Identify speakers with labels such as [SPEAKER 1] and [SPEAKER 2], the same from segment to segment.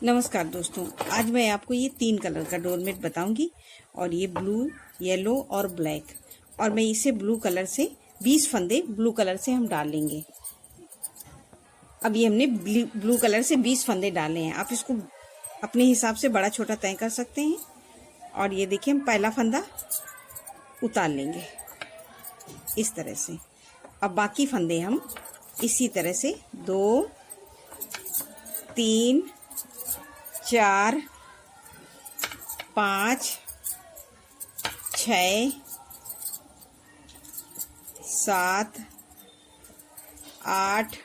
[SPEAKER 1] नमस्कार दोस्तों, आज मैं आपको ये 3 कलर का डोरमेट बताऊंगी और ये ब्लू, येलो और ब्लैक। और मैं इसे ब्लू कलर से 20 फंदे ब्लू कलर से हम डाल लेंगे। अब ये हमने ब्लू कलर से 20 फंदे डाले हैं। आप इसको अपने हिसाब से बड़ा छोटा तय कर सकते हैं। और ये देखिए, हम पहला फंदा उतार लेंगे इस तरह से। अब बाकी फंदे हम इसी तरह से 2, 3, 4, 5, 6, 7, 8,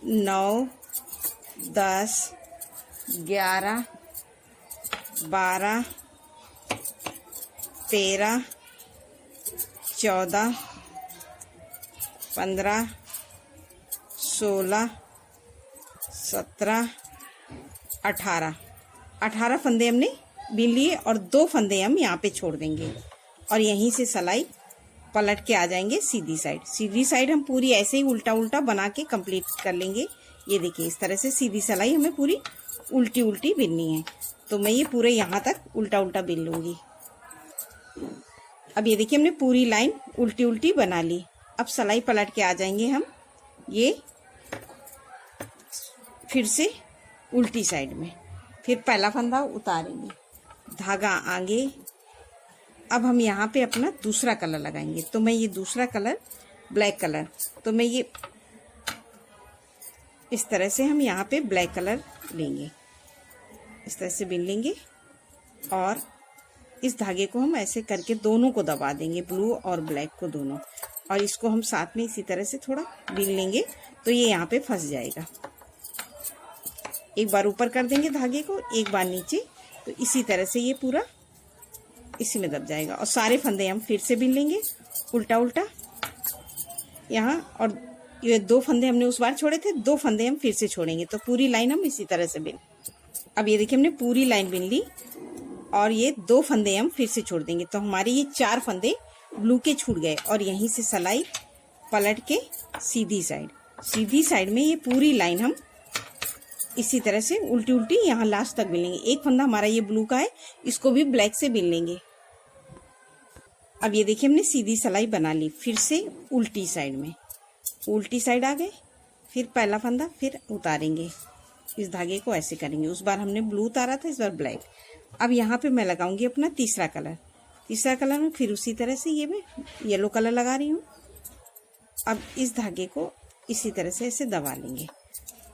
[SPEAKER 1] 9, 10, 11, 12, 13, 14, 15, 16, 17, 18 फंदे हमने बीन लिए और 2 फंदे हम यहाँ पे छोड़ देंगे और यहीं से सिलाई पलट के आ जाएंगे सीधी साइड हम पूरी ऐसे ही उल्टा उल्टा बना के कंप्लीट कर लेंगे। ये देखिए, इस तरह से सीधी सिलाई हमें पूरी उल्टी उल्टी बिननी है। तो मैं ये पूरे यहाँ तक उल्टा उल्टा बिन लूंगी। अब ये देखिए, हमने पूरी लाइन उल्टी उल्टी बना ली। अब सिलाई पलट के आ जाएंगे हम ये फिर से उल्टी साइड में। फिर पहला फंदा उतारेंगे, धागा आगे। अब हम यहाँ पे अपना दूसरा कलर लगाएंगे। तो मैं ये दूसरा कलर ब्लैक कलर, तो मैं ये इस तरह से हम यहाँ पे ब्लैक कलर लेंगे, इस तरह से बिन लेंगे और इस धागे को हम ऐसे करके दोनों को दबा देंगे, ब्लू और ब्लैक को दोनों। और इसको हम साथ में इसी तरह से थोड़ा बिन लेंगे तो ये यहाँ पे फंस जाएगा। एक बार ऊपर कर देंगे धागे को, एक बार नीचे, तो इसी तरह से ये पूरा इसी में दब जाएगा। और सारे फंदे हम फिर से बिन लेंगे उल्टा उल्टा यहाँ। और ये 2 फंदे हमने उस बार छोड़े थे, 2 फंदे हम फिर से छोड़ेंगे। तो पूरी लाइन हम इसी तरह से बिन। अब ये देखिए, हमने पूरी लाइन बिन ली और ये 2 फंदे हम फिर से छोड़ देंगे। तो हमारे ये 4 फंदे ब्लू के छूट गए और यहीं से सिलाई पलट के सीधी साइड में ये पूरी लाइन हम इसी तरह से उल्टी उल्टी यहाँ लास्ट तक बिन लेंगे। एक फंदा हमारा ये ब्लू का है, इसको भी ब्लैक से बिन लेंगे। अब ये देखिए, हमने सीधी सिलाई बना ली। फिर से उल्टी साइड आ गए। फिर पहला फंदा फिर उतारेंगे, इस धागे को ऐसे करेंगे। उस बार हमने ब्लू उतारा था, इस बार ब्लैक। अब यहाँ पे मैं लगाऊंगी अपना तीसरा कलर में फिर उसी तरह से ये मैं येलो कलर लगा रही हूँ। अब इस धागे को इसी तरह से ऐसे दबा लेंगे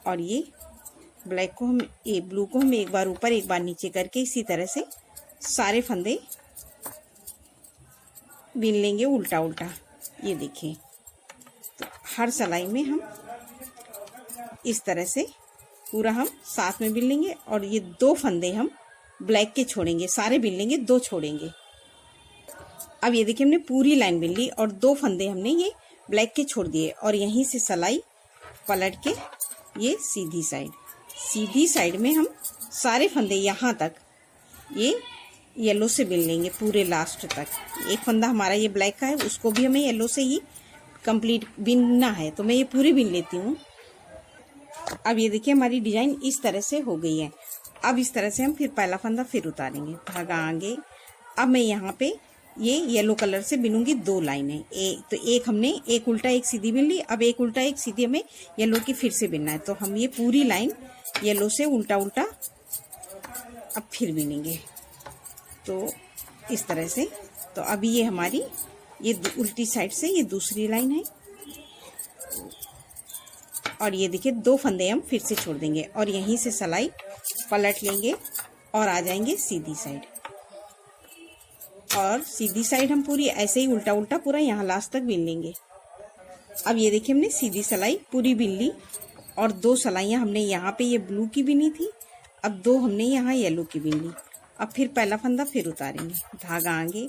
[SPEAKER 1] और ये ब्लैक को हम ब्लू को हम एक बार ऊपर एक बार नीचे करके इसी तरह से सारे फंदे बिन लेंगे उल्टा उल्टा। ये देखिए, तो हर सिलाई में हम इस तरह से पूरा हम साथ में बिन लेंगे और ये 2 फंदे हम ब्लैक के छोड़ेंगे, सारे बिन लेंगे, 2 छोड़ेंगे। अब ये देखिए, हमने पूरी लाइन बिन ली और 2 फंदे हमने ये ब्लैक के छोड़ दिए और यहीं से सिलाई पलट के ये सीधी साइड में हम सारे फंदे यहाँ तक ये येलो से बिन लेंगे पूरे लास्ट तक। एक फंदा हमारा ये ब्लैक का है, उसको भी हमें येलो से ही कंप्लीट बिनना है। तो मैं ये पूरी बिन लेती हूँ। अब ये देखिए, हमारी डिजाइन इस तरह से हो गई है। अब इस तरह से हम फिर पहला फंदा फिर उतारेंगे, धागा आगे। अब मैं यहाँ पे ये येलो कलर से बिनूंगी 2 लाइनें। तो एक हमने एक उल्टा एक सीधी बिन ली। अब एक उल्टा एक सीधी हमें येलो की फिर से बिनना है। तो हम ये पूरी लाइन येलो से उल्टा उल्टा अब फिर बिनेंगे, तो इस तरह से। तो अभी ये हमारी ये उल्टी साइड से ये दूसरी लाइन है और ये देखिए 2 फंदे हम फिर से छोड़ देंगे और यहीं से सिलाई पलट लेंगे और आ जाएंगे सीधी साइड। और सीधी साइड हम पूरी ऐसे ही उल्टा उल्टा पूरा यहाँ लास्ट तक बिन लेंगे। अब ये देखिए, हमने सीधी सिलाई पूरी बिन ली और 2 सिलाइयाँ हमने यहाँ पे ये ब्लू की बिनी थी, अब 2 हमने यहाँ येलो की बिन ली। अब फिर पहला फंदा फिर उतारेंगे, धागा आगे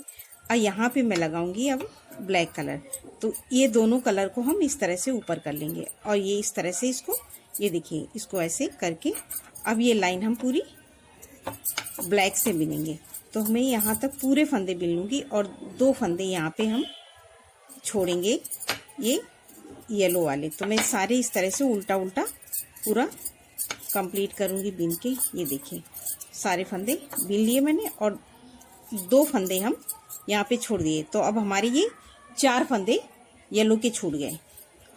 [SPEAKER 1] और यहाँ पे मैं लगाऊंगी अब ब्लैक कलर। तो ये दोनों कलर को हम इस तरह से ऊपर कर लेंगे और ये इस तरह से इसको, ये देखिए, इसको ऐसे करके अब ये लाइन हम पूरी ब्लैक से बिनेंगे। तो हमें यहाँ तक पूरे फंदे बिन लूँगी और 2 फंदे यहाँ पे हम छोड़ेंगे ये येलो वाले। तो मैं सारे इस तरह से उल्टा उल्टा पूरा कंप्लीट करूँगी बीन के। ये देखिए सारे फंदे बीन लिए मैंने और 2 फंदे हम यहाँ पे छोड़ दिए। तो अब हमारे ये 4 फंदे येलो के छूट गए।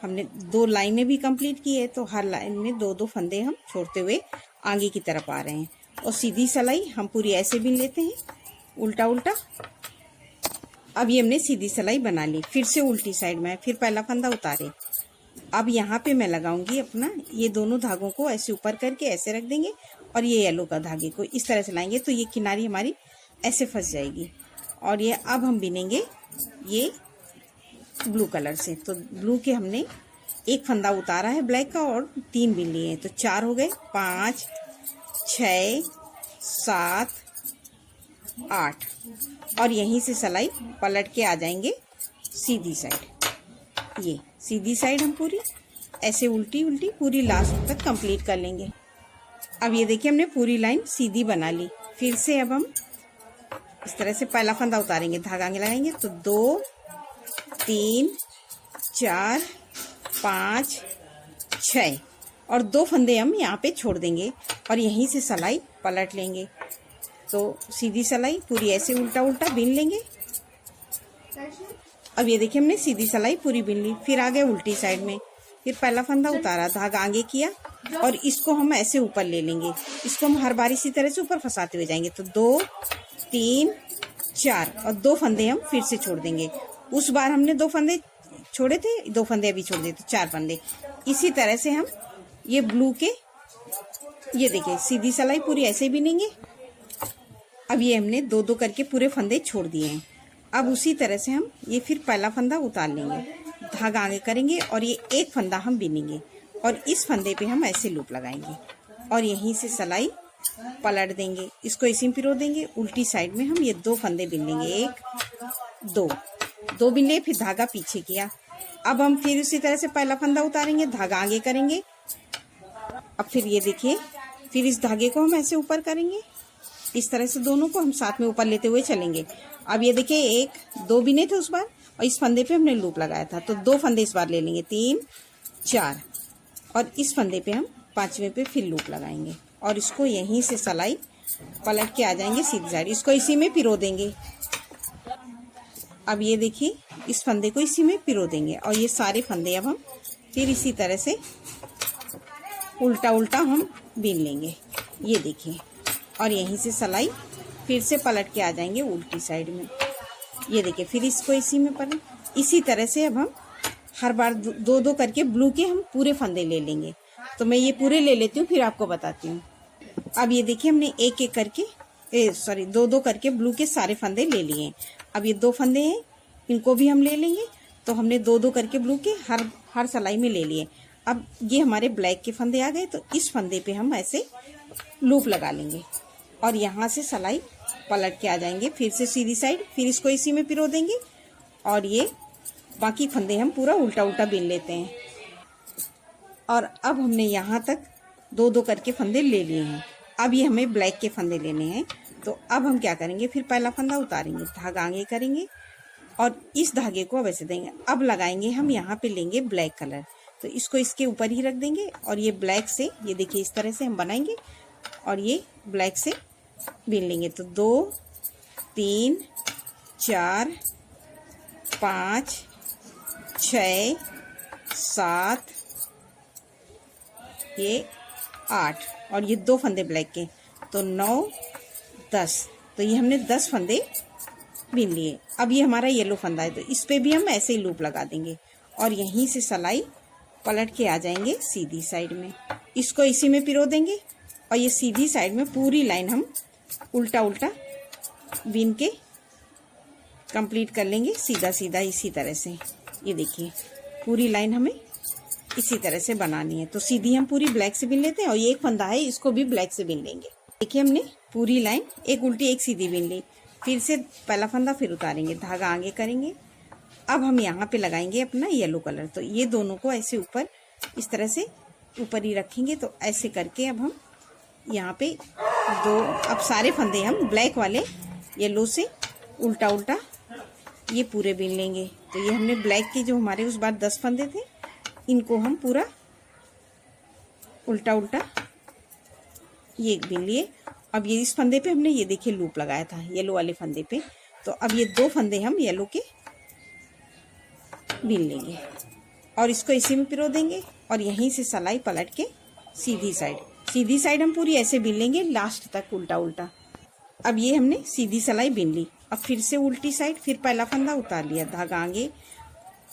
[SPEAKER 1] हमने 2 लाइनें भी कंप्लीट की है, तो हर लाइन में 2-2 फंदे हम छोड़ते हुए आगे की तरफ आ रहे हैं। और सीधी सिलाई हम पूरी ऐसे बीन लेते हैं, उल्टा उल्टा। अब ये हमने सीधी सिलाई बना ली, फिर से उल्टी साइड में, फिर पहला फंदा उतारे। अब यहाँ पे मैं लगाऊंगी अपना ये दोनों धागों को ऐसे ऊपर करके ऐसे रख देंगे और ये येलो का धागे को इस तरह से लाएंगे, तो ये किनारी हमारी ऐसे फंस जाएगी। और ये अब हम बिनेंगे ये ब्लू कलर से। तो ब्लू के हमने 1 फंदा उतारा है ब्लैक का और 3 बिन लिए हैं, तो 4 हो गए, 5 6 7 8। और यहीं से सिलाई पलट के आ जाएंगे सीधी साइड। ये सीधी साइड हम पूरी ऐसे उल्टी उल्टी पूरी लास्ट तक कंप्लीट कर लेंगे। अब ये देखिए हमने पूरी लाइन सीधी बना ली। फिर से अब हम इस तरह से पहला फंदा उतारेंगे, धागा आगे लगाएंगे, तो 2 3 4 5 6 और 2 फंदे हम यहाँ पे छोड़ देंगे और यहीं से सिलाई पलट लेंगे। तो सीधी सिलाई पूरी ऐसे उल्टा उल्टा बीन लेंगे। अब ये देखिए हमने सीधी सिलाई पूरी बीन ली। फिर आ गए उल्टी साइड में, फिर पहला फंदा उतारा, धागा आगे किया और इसको हम ऐसे ऊपर ले लेंगे। इसको हम हर बार इसी तरह से ऊपर फंसाते हुए जाएंगे। तो 2 3 4 और 2 फंदे हम फिर से छोड़ देंगे। उस बार हमने 2 फंदे छोड़े थे, 2 फंदे अभी छोड़ दिए, तो 4 फंदे। इसी तरह से हम ये ब्लू के ये देखिए सीधी सिलाई पूरी ऐसे बिनेंगे। अब ये हमने 2-2 करके पूरे फंदे छोड़ दिए हैं। अब उसी तरह से हम ये फिर पहला फंदा उतार लेंगे, धागा आगे करेंगे और ये 1 फंदा हम बिनेंगे और इस फंदे पे हम ऐसे लूप लगाएंगे और यहीं से सिलाई पलट देंगे। इसको इसी में पिरो देंगे। उल्टी साइड में हम ये 2 फंदे बिन लेंगे, 1 2 बिन लिए, फिर धागा पीछे किया। अब हम फिर उसी तरह से पहला फंदा उतारेंगे, धागा आगे करेंगे। अब फिर ये देखिए फिर इस धागे को हम ऐसे ऊपर करेंगे, इस तरह से दोनों को हम साथ में ऊपर लेते हुए चलेंगे। अब ये देखिए 1 2 बिने थे उस बार और इस फंदे पे हमने लूप लगाया था, तो 2 फंदे इस बार ले लेंगे, 3 4 और इस फंदे पे हम 5वें पे फिर लूप लगाएंगे और इसको यहीं से सिलाई पलट के आ जाएंगे सीधी साइड। इसको इसी में पिरो देंगे। अब ये देखिए इस फंदे को इसी में पिरो देंगे और ये सारे फंदे अब हम फिर इसी तरह से उल्टा उल्टा हम बीन लेंगे। ये देखिए और यहीं से सिलाई फिर से पलट के आ जाएंगे उल्टी साइड में। ये देखिए फिर इसको इसी में पलट, इसी तरह से अब हम हर बार 2-2 करके ब्लू के हम पूरे फंदे ले लेंगे। तो मैं ये पूरे ले लेती हूँ, फिर आपको बताती हूँ। अब ये देखिए हमने 1-1 करके 2-2 करके ब्लू के सारे फंदे ले लिए। अब ये 2 फंदे हैं, इनको भी हम ले लेंगे। तो हमने 2-2 करके ब्लू के हर सिलाई में ले लिए। अब ये हमारे ब्लैक के फंदे आ गए, तो इस फंदे पे हम ऐसे लूप लगा लेंगे और यहाँ से सिलाई पलट के आ जाएंगे फिर से सीधी साइड। फिर इसको इसी में पिरो देंगे और ये बाकी फंदे हम पूरा उल्टा उल्टा बीन लेते हैं। और अब हमने यहाँ तक 2-2 करके फंदे ले लिए हैं। अब ये हमें ब्लैक के फंदे लेने हैं। तो अब हम क्या करेंगे, फिर पहला फंदा उतारेंगे, धागा आगे करेंगे और इस धागे को अब ऐसे देंगे। अब लगाएंगे हम यहाँ पे लेंगे ब्लैक कलर, तो इसको इसके ऊपर ही रख देंगे और ये ब्लैक से ये देखिए इस तरह से हम बनाएंगे और ये ब्लैक से बीन लेंगे। तो 2 3 4 5 6 7 ये 8 और ये 2 फंदे ब्लैक के, तो 9 10। तो ये हमने 10 फंदे बीन लिए। अब ये हमारा येलो फंदा है, तो इस पे भी हम ऐसे ही लूप लगा देंगे और यहीं से सिलाई पलट के आ जाएंगे सीधी साइड में। इसको इसी में पिरो देंगे और ये सीधी साइड में पूरी लाइन हम उल्टा उल्टा बीन के कंप्लीट कर लेंगे सीधा सीधा इसी तरह से। ये देखिए पूरी लाइन हमें इसी तरह से बनानी है। तो सीधी हम पूरी ब्लैक से बीन लेते हैं और ये 1 फंदा है, इसको भी ब्लैक से बीन लेंगे। देखिए हमने पूरी लाइन एक उल्टी एक सीधी बीन ली। फिर से पहला फंदा फिर उतारेंगे, धागा आगे करेंगे। अब हम यहाँ पे लगाएंगे अपना येलो कलर, तो ये दोनों को ऐसे ऊपर इस तरह से ऊपर ही रखेंगे। तो ऐसे करके अब हम यहाँ पे अब सारे फंदे हम ब्लैक वाले येलो से उल्टा उल्टा ये पूरे बीन लेंगे। तो ये हमने ब्लैक के जो हमारे उस बार 10 फंदे थे, इनको हम पूरा उल्टा उल्टा ये एक बीन लिए। अब ये इस फंदे पे हमने ये देखिए लूप लगाया था येलो वाले फंदे पे, तो अब ये 2 फंदे हम येलो के बीन लेंगे और इसको इसी में पिरो देंगे और यहीं से सिलाई पलट के सीधी साइड हम पूरी ऐसे बीन लेंगे लास्ट तक उल्टा उल्टा। अब ये हमने सीधी सिलाई बीन ली। अब फिर से उल्टी साइड, फिर पहला फंदा उतार लिया, धागा आगे,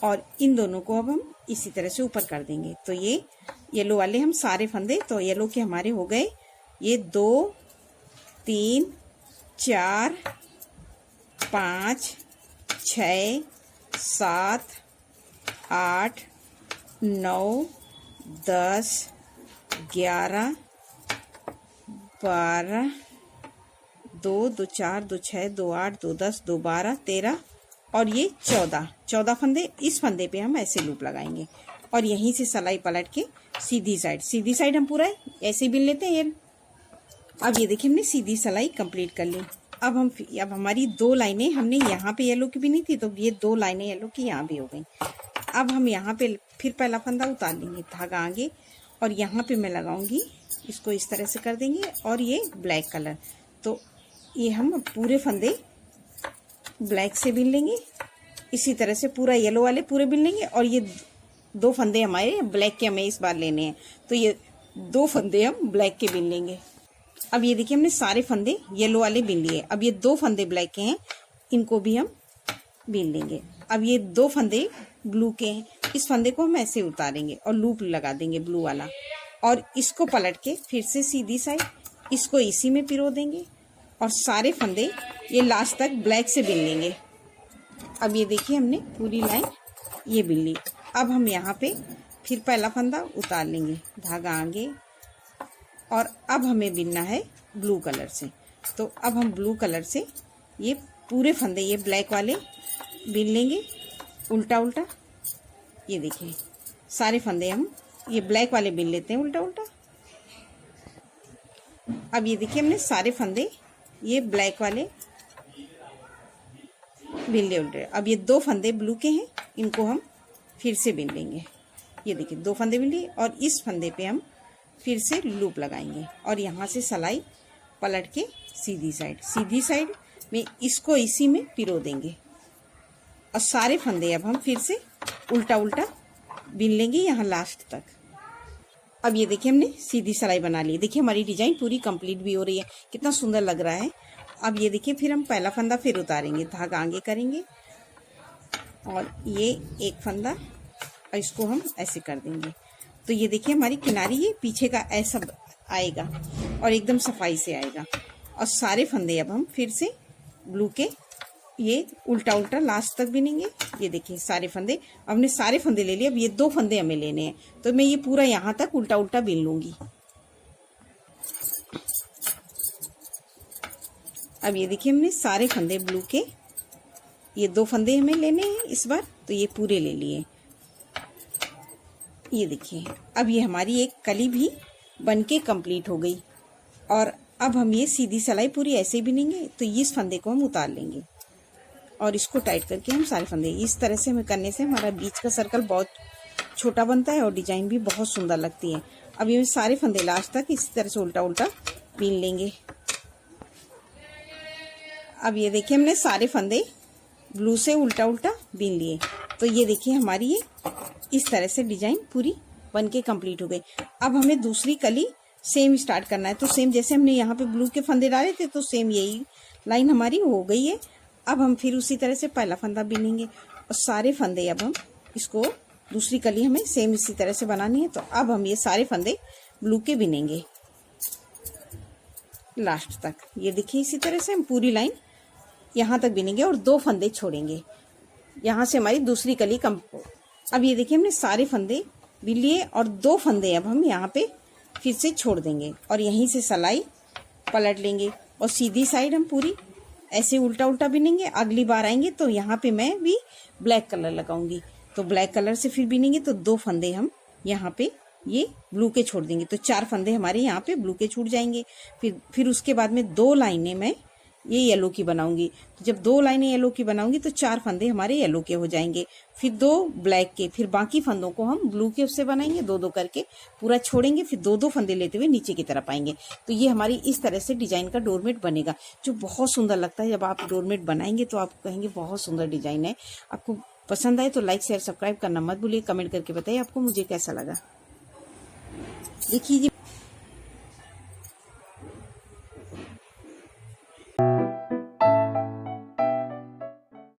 [SPEAKER 1] और इन दोनों को अब हम इसी तरह से ऊपर कर देंगे। तो ये येलो वाले हम सारे फंदे तो येलो के हमारे हो गए ये 2 3 4 5 6 7 8 9 10 11 12 2 2 4 2 6 2 8 2 10 2 12 13 और ये 14 फंदे इस फंदे पे हम ऐसे लूप लगाएंगे और यहीं से सिलाई पलट के सीधी साइड हम पूरा ऐसे बिन लेते हैं। अब ये देखिए हमने सीधी सिलाई कंप्लीट कर ली। अब हमारी 2 लाइनें हमने यहाँ पे येलो की बिनी थी, तो ये 2 लाइनें येलो की यहाँ भी हो गई। अब हम यहाँ पे फिर पहला फंदा उतार लेंगे, धागा आगे, और यहाँ पे मैं लगाऊंगी, इसको इस तरह से कर देंगे और ये ब्लैक कलर, तो ये हम पूरे फंदे ब्लैक से बिन लेंगे। इसी तरह से पूरा येलो वाले पूरे बिन लेंगे और ये 2 फंदे हमारे ब्लैक के हमें इस बार लेने हैं, तो ये 2 फंदे हम ब्लैक के बिन लेंगे। अब ये देखिए हमने सारे फंदे येलो वाले बिन लिए। अब ये 2 फंदे ब्लैक के हैं, इनको भी हम बिन लेंगे। अब ये 2 फंदे ब्लू के हैं, इस फंदे को हम ऐसे उतारेंगे और लूप लगा देंगे ब्लू वाला, और इसको पलट के फिर से सीधी साइड इसको इसी में पिरो देंगे और सारे फंदे ये लास्ट तक ब्लैक से बिन लेंगे। अब ये देखिए हमने पूरी लाइन ये बिन ली। अब हम यहाँ पे फिर पहला फंदा उतार लेंगे, धागा आगे, और अब हमें बिनना है ब्लू कलर से। तो अब हम ब्लू कलर से ये पूरे फंदे ये ब्लैक वाले बिन लेंगे उल्टा उल्टा। ये देखिए सारे फंदे हम ये ब्लैक वाले बिन लेते हैं उल्टा उल्टा। अब ये देखिए हमने सारे फंदे ये ब्लैक वाले बिन ले उल्टे। अब ये 2 फंदे ब्लू के हैं, इनको हम फिर से बिन लेंगे। ये देखिए 2 फंदे बिन लिए और इस फंदे पे हम फिर से लूप लगाएंगे और यहाँ से सिलाई पलट के सीधी साइड में इसको इसी में पिरो देंगे और सारे फंदे अब हम फिर से उल्टा उल्टा बिन लेंगे यहाँ लास्ट तक। अब ये देखिए हमने सीधी सिलाई बना ली। देखिए हमारी डिजाइन पूरी कंप्लीट भी हो रही है, कितना सुंदर लग रहा है। अब ये देखिए फिर हम पहला फंदा फिर उतारेंगे, धागा आगे करेंगे और ये एक फंदा और इसको हम ऐसे कर देंगे। तो ये देखिए हमारी किनारी ये पीछे का ऐसा आएगा और एकदम सफाई से आएगा। और सारे फंदे अब हम फिर से ब्लू के ये उल्टा उल्टा लास्ट तक बिनेंगे। ये देखिए सारे फंदे, हमने सारे फंदे ले लिए। अब ये 2 फंदे हमें लेने हैं, तो मैं ये पूरा यहाँ तक उल्टा उल्टा बिन लूंगी। अब ये देखिए हमने सारे फंदे ब्लू के ये 2 फंदे हमें लेने हैं इस बार, तो ये पूरे ले लिए। ये देखिए अब ये हमारी एक कली भी बनके कंप्लीट हो गई। और अब हम ये सीधी सिलाई पूरी ऐसे ही बिनेंगे। तो इस फंदे को हम उतार लेंगे और इसको टाइट करके हम सारे फंदे इस तरह से हमें करने से हमारा बीच का सर्कल बहुत छोटा बनता है और डिजाइन भी बहुत सुंदर लगती है। अब ये सारे फंदे लास्ट तक इसी तरह से उल्टा उल्टा बिन लेंगे। अब ये देखिए हमने सारे फंदे ब्लू से उल्टा उल्टा बिन लिए। तो ये देखिए हमारी ये इस तरह से डिजाइन पूरी बनके कंप्लीट हो गई। अब हमें दूसरी कली सेम स्टार्ट करना है। तो सेम जैसे हमने यहाँ पे ब्लू के फंदे डाले थे, तो सेम यही लाइन हमारी हो गई है। अब हम फिर उसी तरह से पहला फंदा बिनेंगे और सारे फंदे अब हम इसको दूसरी कली हमें सेम इसी तरह से बनानी है। तो अब हम ये सारे फंदे ब्लू के बिनेंगे लास्ट तक। ये देखिए इसी तरह से हम पूरी लाइन यहाँ तक बिनेंगे और 2 फंदे छोड़ेंगे। यहाँ से हमारी दूसरी कली कम। अब ये देखिए हमने सारे फंदे बिन लिए और 2 फंदे अब हम यहाँ पे फिर से छोड़ देंगे और यहीं से सिलाई पलट लेंगे और सीधी साइड हम पूरी ऐसे उल्टा उल्टा बिनेंगे। अगली बार आएंगे तो यहाँ पे मैं भी ब्लैक कलर लगाऊंगी, तो ब्लैक कलर से फिर बिनेंगे। तो 2 फंदे हम यहाँ पे ये ब्लू के छोड़ देंगे, तो 4 फंदे हमारे यहाँ पे ब्लू के छूट जाएंगे। फिर उसके बाद में 2 लाइनें मैं ये येलो की बनाऊंगी। तो जब 2 लाइनें येलो की बनाऊंगी तो 4 फंदे हमारे येलो के हो जाएंगे, फिर 2 ब्लैक के, फिर बाकी फंदों को हम ब्लू के उससे बनाएंगे, 2-2 करके पूरा छोड़ेंगे, फिर 2-2 फंदे लेते हुए नीचे की तरफ आएंगे। तो ये हमारी इस तरह से डिजाइन का डोरमेट बनेगा, जो बहुत सुंदर लगता है। जब आप डोरमेट बनाएंगे तो आप कहेंगे बहुत सुंदर डिजाइन है। आपको पसंद आए तो लाइक शेयर सब्सक्राइब करना मत भूलिए। कमेंट करके बताइए आपको मुझे कैसा लगा। देखिए